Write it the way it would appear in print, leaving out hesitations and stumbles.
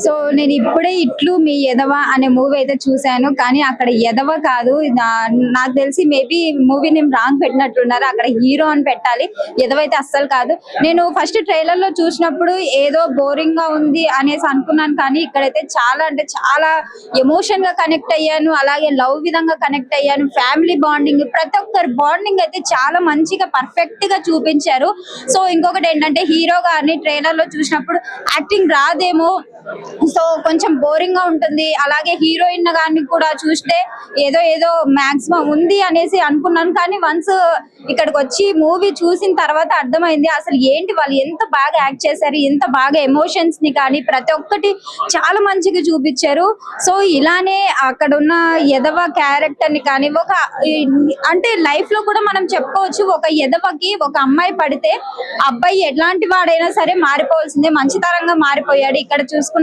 So నేను ఇప్పుడే ఇట్లు మీ ఎదవ అనే మూవీ అయితే చూశాను. కానీ అక్కడ ఎదవ కాదు. నాకు తెలిసి మేబీ మూవీ నేమ్ రాంగ్ పెట్టినట్లున్నారు. అక్కడ హీరో అని పెట్టాలి. ఎదవ అయితే అస్సలు కాదు. నేను ఫస్ట్ ట్రైలర్ లో చూసినప్పుడు ఏదో బోరింగ్ గా ఉంది అనేసి అనుకున్నాను. కానీ ఇక్కడైతే చాలా అంటే చాలా ఎమోషన్ గా కనెక్ట్ అయ్యాను. అలాగే లవ్ విధంగా కనెక్ట్ అయ్యాను. ఫ్యామిలీ బాండింగ్, ప్రతి ఒక్కరి బాండింగ్ అయితే చాలా మంచిగా పర్ఫెక్ట్ గా చూపించారు. సో ఇంకొకటి ఏంటంటే హీరో గారిని ట్రైలర్ లో చూసినప్పుడు యాక్టింగ్ రాదేమో, సో కొంచెం బోరింగ్ గా ఉంటుంది. అలాగే హీరోయిన్ గారిని కూడా చూస్తే ఏదో ఏదో మాక్సిమం ఉంది అనేసి అనుకున్నాను. కానీ వన్స్ ఇక్కడికి వచ్చి మూవీ చూసిన తర్వాత అర్థమైంది అసలు ఏంటి వాళ్ళు ఎంత బాగా యాక్ట్ చేశారు, ఎంత బాగా ఎమోషన్స్ ని కానీ ప్రతి ఒక్కటి చాలా మంచిగా చూపించారు. సో ఇలానే అక్కడ ఉన్న ఎదవ క్యారెక్టర్ ని కానీ అంటే లైఫ్ లో కూడా మనం చెప్పుకోవచ్చు, ఒక ఎదవకి ఒక అమ్మాయి పడితే అబ్బాయి ఎలాంటి వాడైనా సరే మారిపోవాల్సిందే, మంచితరంగా మారిపోయాడు. ఇక్కడ చూసుకున్న